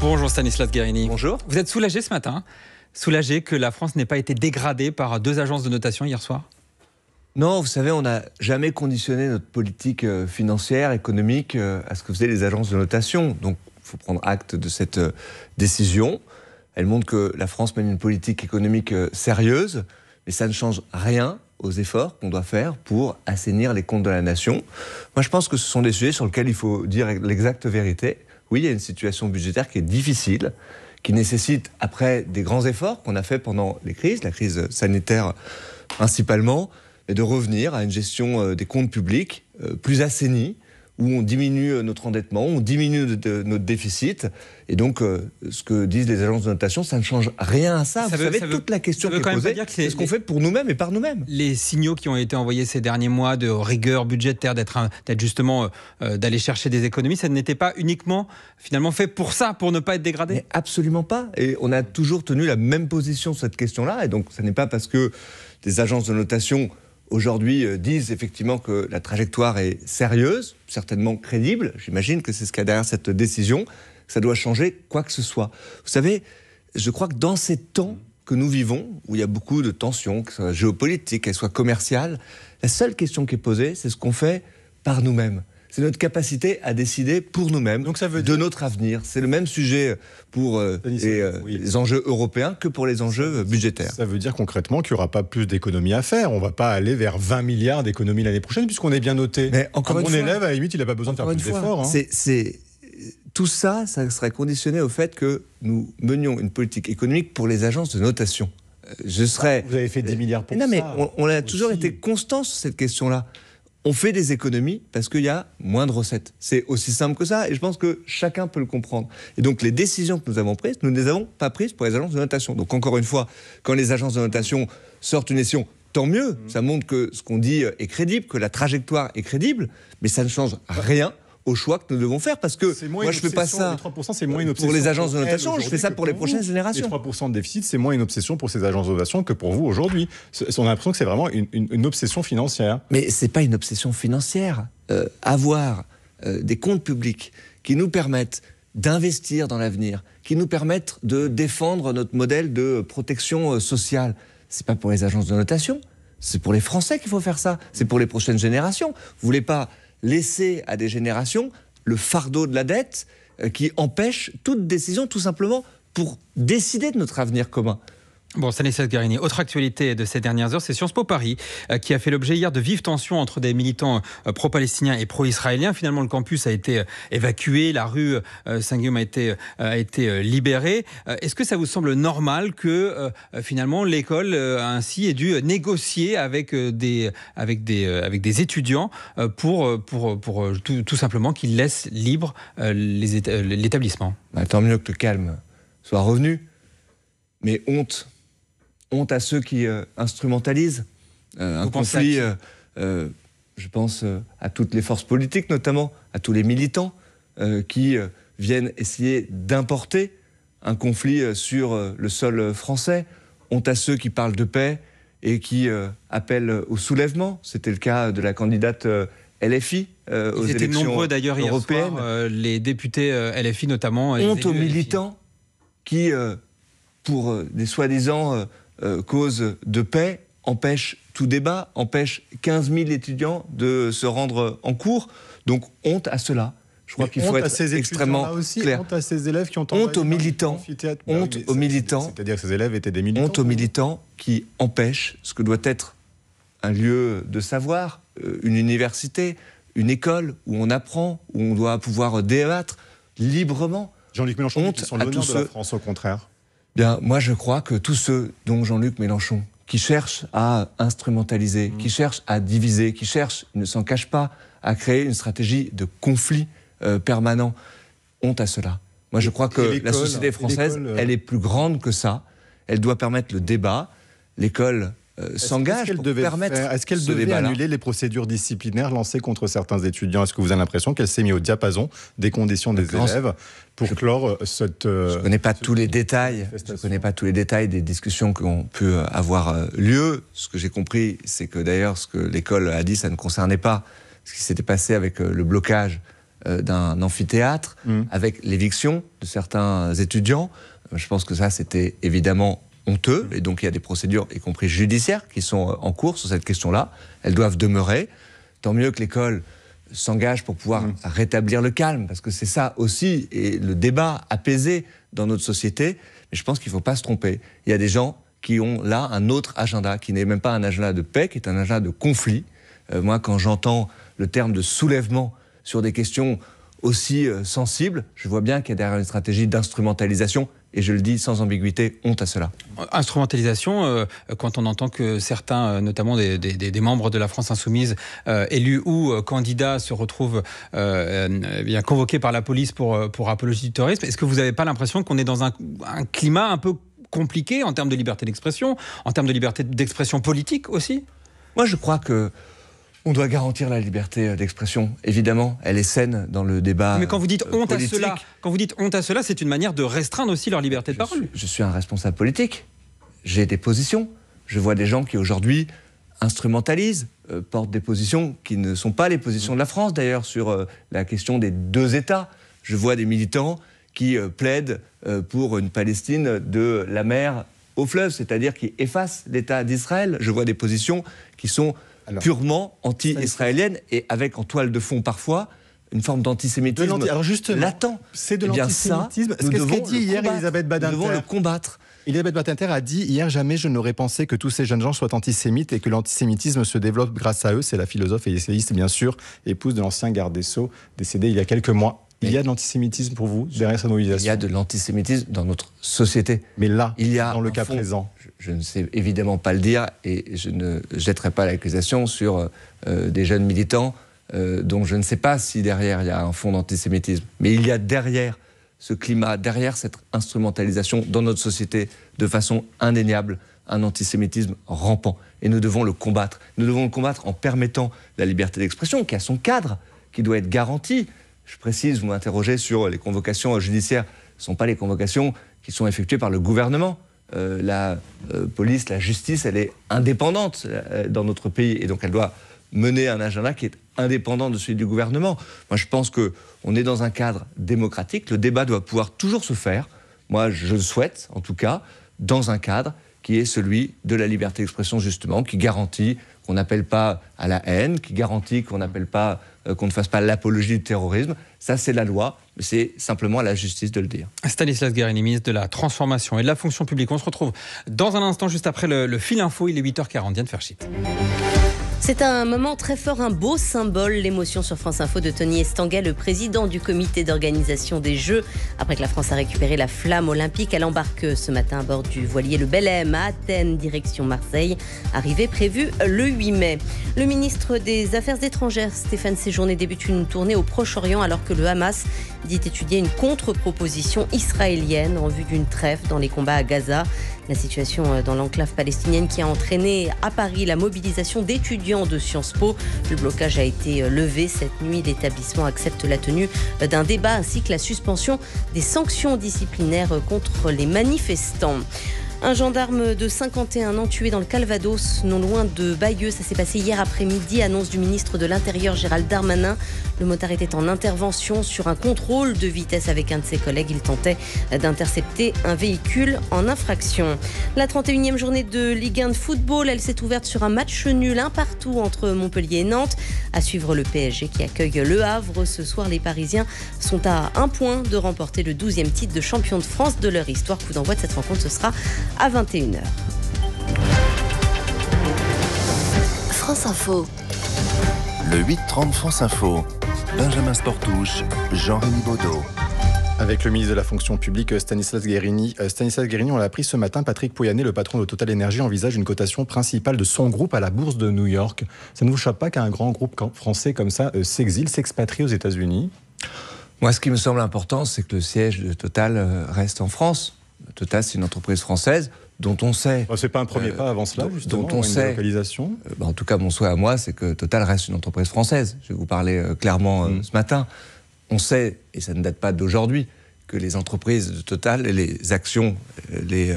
Bonjour Stanislas Guerini. Bonjour. Vous êtes soulagé ce matin? Soulagé que la France n'ait pas été dégradée par 2 agences de notation hier soir? Non, vous savez, on n'a jamais conditionné notre politique financière, économique à ce que faisaient les agences de notation. Donc, il faut prendre acte de cette décision. Elle montre que la France mène une politique économique sérieuse, mais ça ne change rien aux efforts qu'on doit faire pour assainir les comptes de la nation. Moi, je pense que ce sont des sujets sur lesquels il faut dire l'exacte vérité. Oui, il y a une situation budgétaire qui est difficile, qui nécessite, après des grands efforts qu'on a fait pendant les crises, la crise sanitaire principalement, et de revenir à une gestion des comptes publics plus assainie, où on diminue notre endettement, on diminue notre déficit. Et donc, ce que disent les agences de notation, ça ne change rien à ça. Vous savez, toute la question qui est posée, c'est ce qu'on fait pour nous-mêmes et par nous-mêmes. Les signaux qui ont été envoyés ces derniers mois de rigueur budgétaire, d'être justement, d'aller chercher des économies, ça n'était pas uniquement, finalement, fait pour ça, pour ne pas être dégradé? Mais absolument pas. Et on a toujours tenu la même position sur cette question-là. Et donc, ce n'est pas parce que des agences de notation aujourd'hui disent effectivement que la trajectoire est sérieuse, certainement crédible, j'imagine que c'est ce qu'il y a derrière cette décision, que ça doit changer quoi que ce soit. Vous savez, je crois que dans ces temps que nous vivons, où il y a beaucoup de tensions, qu'elles soient géopolitiques, qu'elles soient commerciales, la seule question qui est posée, c'est ce qu'on fait par nous-mêmes. C'est notre capacité à décider pour nous-mêmes de notre avenir. C'est le même sujet pour les enjeux européens que pour les enjeux budgétaires. Ça veut dire concrètement qu'il n'y aura pas plus d'économies à faire. On ne va pas aller vers 20 milliards d'économies l'année prochaine, puisqu'on est bien noté. Mais encore un élève, à la limite, il n'a pas besoin de faire plus d'efforts. Tout ça, ça serait conditionné au fait que nous menions une politique économique pour les agences de notation. Vous avez fait 10 milliards pour ça. Non, mais on a toujours été constant sur cette question-là. On fait des économies parce qu'il y a moins de recettes. C'est aussi simple que ça, et je pense que chacun peut le comprendre. Et donc les décisions que nous avons prises, nous ne les avons pas prises pour les agences de notation. Donc encore une fois, quand les agences de notation sortent une décision, tant mieux, ça montre que ce qu'on dit est crédible, que la trajectoire est crédible, mais ça ne change rien au choix que nous devons faire, parce que moi je ne fais pas ça pour les agences de notation, je fais ça pour les prochaines générations. Les 3% de déficit, c'est moins une obsession pour ces agences de notation que pour vous aujourd'hui. On a l'impression que c'est vraiment une obsession financière. Mais ce n'est pas une obsession financière. Avoir des comptes publics qui nous permettent d'investir dans l'avenir, qui nous permettent de défendre notre modèle de protection sociale, ce n'est pas pour les agences de notation, c'est pour les Français qu'il faut faire ça, c'est pour les prochaines générations. Vous ne voulez pas laisser à des générations le fardeau de la dette qui empêche toute décision, tout simplement pour décider de notre avenir commun. Bon, Stanislas Guerini, autre actualité de ces dernières heures, c'est Sciences Po Paris qui a fait l'objet hier de vives tensions entre des militants pro-palestiniens et pro-israéliens. Finalement, le campus a été évacué, la rue Saint-Guillaume a été libérée. Est-ce que ça vous semble normal que finalement l'école ainsi ait dû négocier avec des étudiants pour tout simplement qu'ils laissent libre l'établissement? Tant mieux que le calme soit revenu, mais honte à ceux qui instrumentalisent un conflit. Je pense à toutes les forces politiques, notamment à tous les militants qui viennent essayer d'importer un conflit sur le sol français. Honte à ceux qui parlent de paix et qui appellent au soulèvement. C'était le cas de la candidate LFI aux élections européennes. Ils étaient nombreux d'ailleurs hier soir, les députés LFI notamment. Honte aux militants qui, pour des soi-disant causes de paix, empêchent tout débat, empêchent 15 000 étudiants de se rendre en cours. Donc honte à cela. Je crois qu'il faut être extrêmement clair. Honte à ces élèves qui ont honte aux militants. Honte aux militants. C'est-à-dire que ces élèves étaient des militants. Honte aux militants qui empêchent ce que doit être un lieu de savoir, une université, une école où on apprend, où on doit pouvoir débattre librement. Jean-Luc Mélenchon, qui sont l'honneur de la France, au contraire. Bien, moi, je crois que tous ceux, dont Jean-Luc Mélenchon, qui cherchent à instrumentaliser, qui cherchent à diviser, qui cherchent, ne s'en cachent pas, à créer une stratégie de conflit permanent, honte à cela. Moi, je crois que la société française, elle est plus grande que ça. Elle doit permettre le débat. L'école s'engage pour permettre ce débat-là. Est-ce qu'elle devait annuler les procédures disciplinaires lancées contre certains étudiants? Est-ce que vous avez l'impression qu'elle s'est mise au diapason des conditions des élèves pour clore cette... Je ne connais pas tous les détails. Je ne connais pas tous les détails des discussions qui ont pu avoir lieu. Ce que j'ai compris, c'est que d'ailleurs, ce que l'école a dit, ça ne concernait pas ce qui s'était passé avec le blocage d'un amphithéâtre, avec l'éviction de certains étudiants. Je pense que ça, c'était évidemment honteux, et donc il y a des procédures, y compris judiciaires, qui sont en cours sur cette question-là. Elles doivent demeurer. Tant mieux que l'école s'engage pour pouvoir rétablir le calme, parce que c'est ça aussi, et le débat apaisé dans notre société. Mais je pense qu'il ne faut pas se tromper. Il y a des gens qui ont là un autre agenda, qui n'est même pas un agenda de paix, qui est un agenda de conflit. Moi, quand j'entends le terme de soulèvement sur des questions aussi sensibles, je vois bien qu'il y a derrière une stratégie d'instrumentalisation, et je le dis sans ambiguïté, honte à cela. Instrumentalisation, quand on entend que certains, notamment des membres de la France Insoumise, élus ou candidats, se retrouvent bien convoqués par la police pour apologie du terrorisme, est-ce que vous n'avez pas l'impression qu'on est dans un climat un peu compliqué en termes de liberté d'expression, en termes de liberté d'expression politique aussi? Moi, je crois que on doit garantir la liberté d'expression. Évidemment, elle est saine dans le débat. Mais quand vous dites honte politique. à cela, quand vous dites honte à cela, c'est une manière de restreindre aussi leur liberté de parole. Je suis un responsable politique. J'ai des positions. Je vois des gens qui aujourd'hui instrumentalisent, portent des positions qui ne sont pas les positions de la France d'ailleurs sur la question des deux États. Je vois des militants qui plaident pour une Palestine de la mer au fleuve, c'est-à-dire qui effacent l'État d'Israël. Je vois des positions qui sont purement anti-israélienne, et avec en toile de fond parfois une forme d'antisémitisme latent. C'est de l'antisémitisme. Nous Qu'est-ce qu'a dit hier Elisabeth Badinter? Nous devons le combattre. Elisabeth Badinter a dit hier: jamais je n'aurais pensé que tous ces jeunes gens soient antisémites et que l'antisémitisme se développe grâce à eux. C'est la philosophe et essayiste, bien sûr, épouse de l'ancien garde des Sceaux, décédé il y a quelques mois. Il y a de l'antisémitisme pour vous derrière sa mobilisation? Il y a de l'antisémitisme dans notre société. Mais là, il y a dans le cas présent, je ne sais évidemment pas le dire, et je ne jetterai pas l'accusation sur des jeunes militants dont je ne sais pas si derrière il y a un fond d'antisémitisme. Mais il y a derrière ce climat, derrière cette instrumentalisation dans notre société de façon indéniable, un antisémitisme rampant. Et nous devons le combattre. Nous devons le combattre en permettant la liberté d'expression qui a son cadre, qui doit être garanti. Je précise, vous m'interrogez sur les convocations judiciaires. Ce ne sont pas les convocations qui sont effectuées par le gouvernement. La police, la justice, elle est indépendante dans notre pays. Et donc elle doit mener un agenda qui est indépendant de celui du gouvernement. Moi, je pense qu'on est dans un cadre démocratique. Le débat doit pouvoir toujours se faire. Moi, je le souhaite, en tout cas, dans un cadre qui est celui de la liberté d'expression, justement, qui garantit qu'on n'appelle pas à la haine, qui garantit qu'on n'appelle pas, qu'on ne fasse pas l'apologie du terrorisme. Ça, c'est la loi, mais c'est simplement à la justice de le dire. Stanislas Guerini, ministre de la Transformation et de la Fonction publique. On se retrouve dans un instant, juste après le fil info. Il est 8h40, Diane Ferchit. C'est un moment très fort, un beau symbole, l'émotion sur France Info de Tony Estanguet, le président du comité d'organisation des Jeux. Après que la France a récupéré la flamme olympique, elle embarque ce matin à bord du voilier le Belém à Athènes, direction Marseille. Arrivée prévue le 8 mai. Le ministre des Affaires étrangères, Stéphane Séjourné, débute une tournée au Proche-Orient alors que le Hamas dit étudier une contre-proposition israélienne en vue d'une trêve dans les combats à Gaza. La situation dans l'enclave palestinienne qui a entraîné à Paris la mobilisation d'étudiants de Sciences Po. Le blocage a été levé cette nuit. L'établissement accepte la tenue d'un débat ainsi que la suspension des sanctions disciplinaires contre les manifestants. Un gendarme de 51 ans tué dans le Calvados, non loin de Bayeux. Ça s'est passé hier après-midi, annonce du ministre de l'Intérieur Gérald Darmanin. Le motard était en intervention sur un contrôle de vitesse avec un de ses collègues. Il tentait d'intercepter un véhicule en infraction. La 31e journée de Ligue 1 de football, elle s'est ouverte sur un match nul, un partout entre Montpellier et Nantes. À suivre le PSG qui accueille Le Havre. Ce soir, les Parisiens sont à 1 point de remporter le 12e titre de champion de France de leur histoire. Coup d'envoi de cette rencontre, ce sera à 21h. France Info. Le 8-30 France Info. Benjamin Sportouche, Jean-Rémy Baudot. Avec le ministre de la Fonction publique, Stanislas Guerini. Stanislas Guerini, on l'a appris ce matin, Patrick Pouyanné, le patron de Total Energy, envisage une cotation principale de son groupe à la bourse de New York. Ça ne vous choque pas qu'un grand groupe français comme ça s'exile, s'expatrie aux États-Unis? Moi, ce qui me semble important, c'est que le siège de Total reste en France. Total, c'est une entreprise française dont on sait... C'est pas un premier pas avant cela, justement, dont on sait, localisation. En tout cas, mon souhait à moi, c'est que Total reste une entreprise française. Je vais vous parler clairement ce matin. On sait, et ça ne date pas d'aujourd'hui, que les entreprises de Total, les actions, les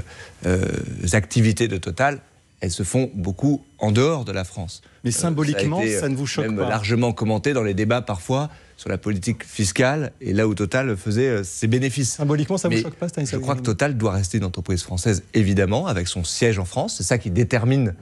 activités de Total elles se font beaucoup en dehors de la France. Mais symboliquement, ça ne vous choque même pas? Largement commenté dans les débats parfois sur la politique fiscale et là où Total faisait ses bénéfices. Symboliquement, ça ne vous Mais choque pas, Stanislas je crois que Guerini? Total doit rester une entreprise française, évidemment, avec son siège en France. C'est ça qui détermine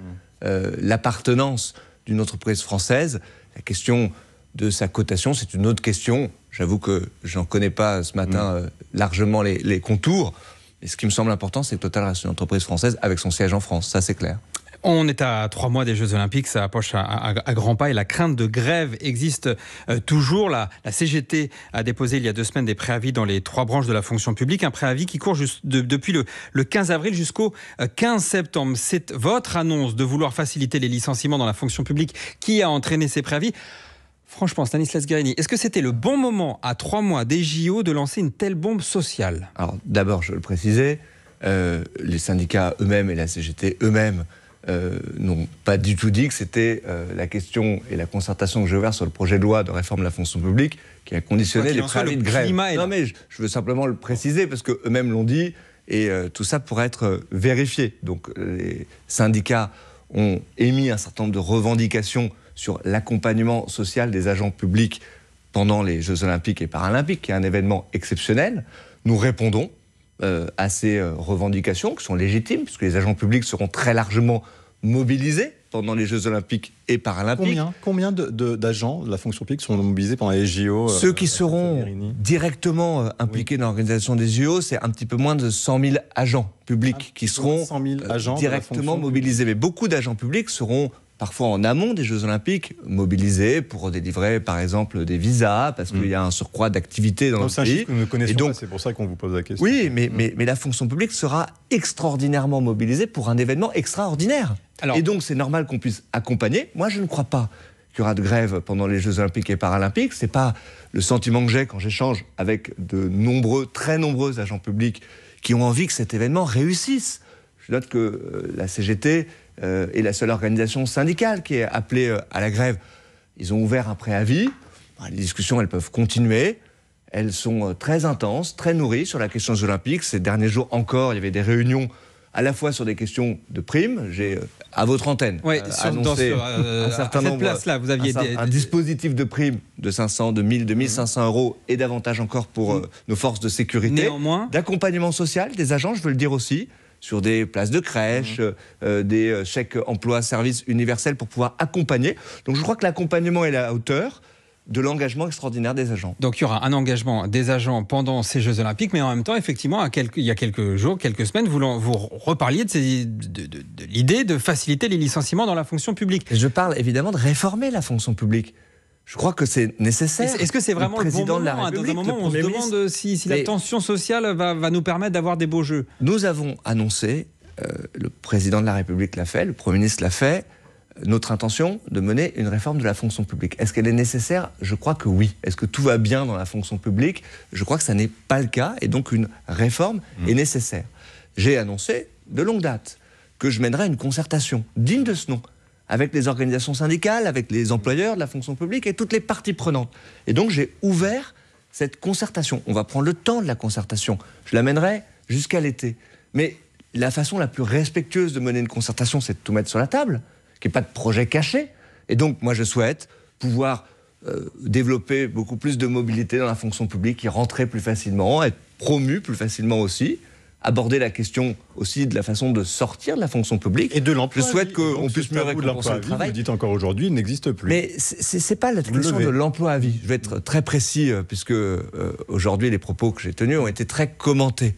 l'appartenance d'une entreprise française. La question de sa cotation, c'est une autre question. J'avoue que j'en connais pas ce matin largement les contours. Et ce qui me semble important, c'est que Total reste une entreprise française avec son siège en France. Ça, c'est clair. On est à 3 mois des Jeux Olympiques, ça approche à grands pas et la crainte de grève existe toujours. La CGT a déposé il y a 2 semaines des préavis dans les 3 branches de la fonction publique, un préavis qui court depuis le 15 avril jusqu'au 15 septembre. C'est votre annonce de vouloir faciliter les licenciements dans la fonction publique qui a entraîné ces préavis. Franchement, Stanislas Guerini, est-ce que c'était le bon moment, à 3 mois des JO, de lancer une telle bombe sociale? Alors d'abord, je veux le préciser, les syndicats eux-mêmes et la CGT eux-mêmes n'ont pas du tout dit que c'était la question et la concertation que j'ai ouverte sur le projet de loi de réforme de la fonction publique qui a conditionné les préavis de grève. Non mais je veux simplement le préciser parce qu'eux-mêmes l'ont dit et tout ça pourrait être vérifié. Donc les syndicats ont émis un certain nombre de revendications sur l'accompagnement social des agents publics pendant les Jeux Olympiques et Paralympiques, qui est un événement exceptionnel. Nous répondons à ces revendications, qui sont légitimes, puisque les agents publics seront très largement mobilisés pendant les Jeux Olympiques et Paralympiques. Combien d'agents de la fonction publique sont mobilisés pendant les JO? Ceux qui seront directement impliqués dans l'organisation des JO, c'est un petit peu moins de 100 000 agents publics qui seront 100 000 agents directement mobilisés. Mais beaucoup d'agents publics seront parfois en amont des Jeux Olympiques, mobilisés pour délivrer par exemple des visas, parce qu'il y a un surcroît d'activité dans le pays. C'est un chiffre que nous ne connaissons pas, c'est pour ça qu'on vous pose la question. Oui, mais la fonction publique sera extraordinairement mobilisée pour un événement extraordinaire. Et donc c'est normal qu'on puisse accompagner. Moi je ne crois pas qu'il y aura de grève pendant les Jeux Olympiques et Paralympiques. C'est pas le sentiment que j'ai quand j'échange avec très nombreux agents publics qui ont envie que cet événement réussisse. Je note que la CGT est la seule organisation syndicale qui est appelée à la grève. Ils ont ouvert un préavis. Les discussions, elles peuvent continuer. Elles sont très intenses, très nourries sur la question des Olympiques. Ces derniers jours encore, il y avait des réunions à la fois sur des questions de primes. J'ai, à votre antenne, annoncé un certain nombre, place-là, vous aviez un dispositif de primes de 500, de 1000, de 1500 euros et davantage encore pour nos forces de sécurité. Néanmoins, d'accompagnement social des agents, je veux le dire aussi, sur des places de crèche, des chèques emploi-service universels pour pouvoir accompagner. Donc je crois que l'accompagnement est à la hauteur de l'engagement extraordinaire des agents. Donc il y aura un engagement des agents pendant ces Jeux Olympiques, mais en même temps, effectivement, il y a quelques jours, quelques semaines, vous reparliez de l'idée de faciliter les licenciements dans la fonction publique. Et je parle évidemment de réformer la fonction publique. Je crois que c'est nécessaire. Est-ce que c'est vraiment le bon moment, dans un moment où on se demande si la tension sociale va nous permettre d'avoir des beaux jeux? Nous avons annoncé, le président de la République l'a fait, le Premier ministre l'a fait, notre intention de mener une réforme de la fonction publique. Est-ce qu'elle est nécessaire? Je crois que oui. Est-ce que tout va bien dans la fonction publique? Je crois que ça n'est pas le cas et donc une réforme est nécessaire. J'ai annoncé de longue date que je mènerai une concertation digne de ce nom avec les organisations syndicales, avec les employeurs de la fonction publique et toutes les parties prenantes. Et donc j'ai ouvert cette concertation. On va prendre le temps de la concertation. Je la mènerai jusqu'à l'été. Mais la façon la plus respectueuse de mener une concertation, c'est de tout mettre sur la table, qu'il n'y ait pas de projet caché. Et donc moi je souhaite pouvoir développer beaucoup plus de mobilité dans la fonction publique, y rentrer plus facilement, être promu plus facilement aussi, aborder la question aussi de la façon de sortir de la fonction publique. Et de l'emploi. Je souhaite qu'on puisse mieux récompenser le travail. Vous dites encore aujourd'hui, il n'existe plus. Mais c'est pas la question de l'emploi à vie. Je vais être très précis, puisque aujourd'hui les propos que j'ai tenus ont été très commentés.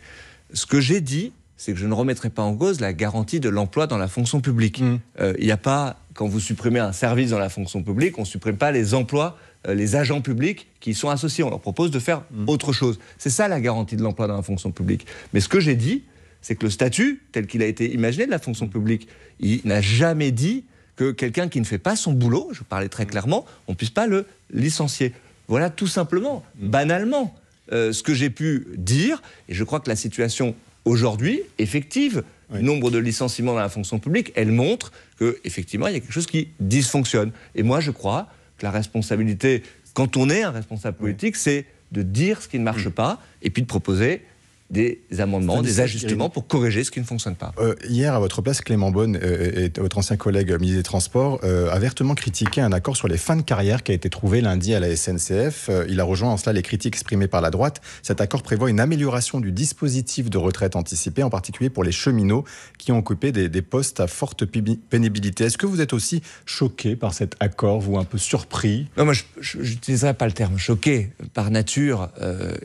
Ce que j'ai dit, c'est que je ne remettrai pas en cause la garantie de l'emploi dans la fonction publique. Il n'y a pas, quand vous supprimez un service dans la fonction publique, on ne supprime pas les emplois, les agents publics qui y sont associés. On leur propose de faire autre chose. C'est ça la garantie de l'emploi dans la fonction publique. Mais ce que j'ai dit, c'est que le statut, tel qu'il a été imaginé de la fonction publique, il n'a jamais dit que quelqu'un qui ne fait pas son boulot, je parlais très clairement, on ne puisse pas le licencier. Voilà tout simplement, banalement, ce que j'ai pu dire. Et je crois que la situation aujourd'hui, effective, le nombre de licenciements dans la fonction publique, elle montre qu'effectivement, il y a quelque chose qui dysfonctionne. Et moi, je crois que la responsabilité, quand on est un responsable politique, c'est de dire ce qui ne marche pas et puis de proposer des amendements, des Stanislas ajustements Guérini. pour corriger ce qui ne fonctionne pas. Hier, à votre place, Clément Beaune et votre ancien collègue ministre des Transports a vertement critiqué un accord sur les fins de carrière qui a été trouvé lundi à la SNCF. Il a rejoint en cela les critiques exprimées par la droite. Cet accord prévoit une amélioration du dispositif de retraite anticipée, en particulier pour les cheminots qui ont occupé des postes à forte pénibilité. Est-ce que vous êtes aussi choqué par cet accord, vous un peu surpris? Non, moi, je n'utiliserai pas le terme choqué par nature.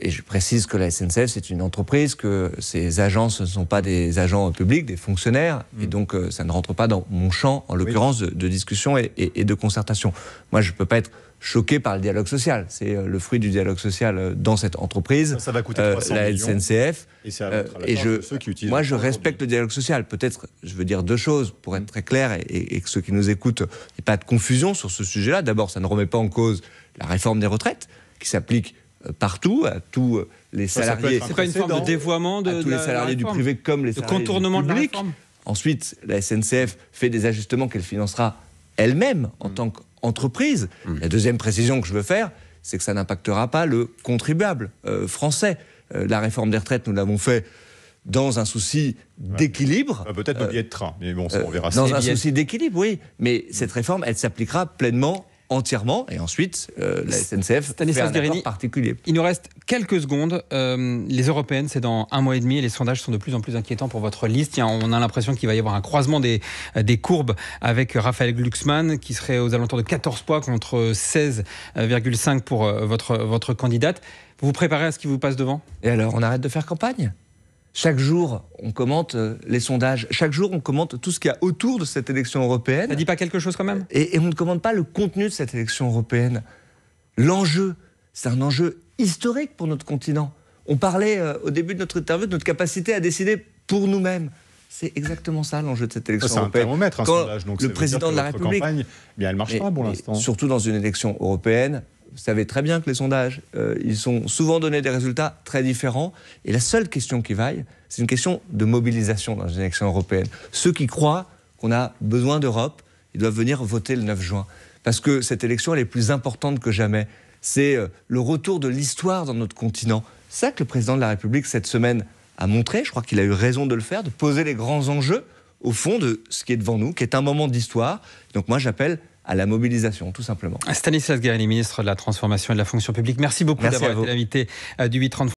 Et je précise que la SNCF, c'est une entreprise, que ces agences ne sont pas des agents publics, des fonctionnaires. Et donc, ça ne rentre pas dans mon champ, en l'occurrence, de discussion et de concertation. Moi, je ne peux pas être choqué par le dialogue social. C'est le fruit du dialogue social dans cette entreprise. Ça va coûter 300 la millions. SNCF. Et c'est à la Et charge de ceux qui utilisent moi, je aujourd'hui. respecte le dialogue social. Peut-être, je veux dire deux choses pour être très clair et que ceux qui nous écoutent, il n'y ait pas de confusion sur ce sujet-là. D'abord, ça ne remet pas en cause la réforme des retraites qui s'applique partout, à tous les salariés. C'est pas une forme de dévoiement à tous les salariés du privé comme les de salariés contournement du de la public. réforme. Ensuite, la SNCF fait des ajustements qu'elle financera elle-même en tant qu'entreprise. La deuxième précision que je veux faire, c'est que ça n'impactera pas le contribuable français. La réforme des retraites, nous l'avons fait dans un souci d'équilibre. Peut-être le billet de train, mais bon, ça, on verra ça. Dans un souci d'équilibre, oui. Mais cette réforme, elle s'appliquera pleinement, entièrement. Et ensuite, la SNCF Stanislas fait un Guérini, accord particulier. Il nous reste quelques secondes. Les européennes, c'est dans 1 mois et demi et les sondages sont de plus en plus inquiétants pour votre liste. On a l'impression qu'il va y avoir un croisement des courbes avec Raphaël Glucksmann qui serait aux alentours de 14 points contre 16,5 pour votre candidate. Vous vous préparez à ce qui vous passe devant? Et alors, on arrête de faire campagne? Chaque jour, on commente les sondages. Chaque jour, on commente tout ce qu'il y a autour de cette élection européenne. Ça dit pas quelque chose quand même? Et on ne commente pas le contenu de cette élection européenne. L'enjeu, c'est un enjeu historique pour notre continent. On parlait au début de notre interview de notre capacité à décider pour nous-mêmes. C'est exactement ça l'enjeu de cette élection C'est un européenne. thermomètre, un Quand sondage. Donc le président de la République, campagne, bien, elle marche pas pour l'instant. surtout dans une élection européenne, vous savez très bien que les sondages, ils sont souvent donnés des résultats très différents. Et la seule question qui vaille, c'est une question de mobilisation dans une élection européenne. Ceux qui croient qu'on a besoin d'Europe, ils doivent venir voter le 9 juin. Parce que cette élection, elle est plus importante que jamais. C'est le retour de l'histoire dans notre continent. C'est ça que le président de la République, cette semaine, a montré. Je crois qu'il a eu raison de le faire, de poser les grands enjeux au fond de ce qui est devant nous, qui est un moment d'histoire. Donc moi, j'appelle à la mobilisation, tout simplement. Stanislas Guérini, ministre de la Transformation et de la Fonction publique. Merci beaucoup d'avoir été l'invité du 8h30.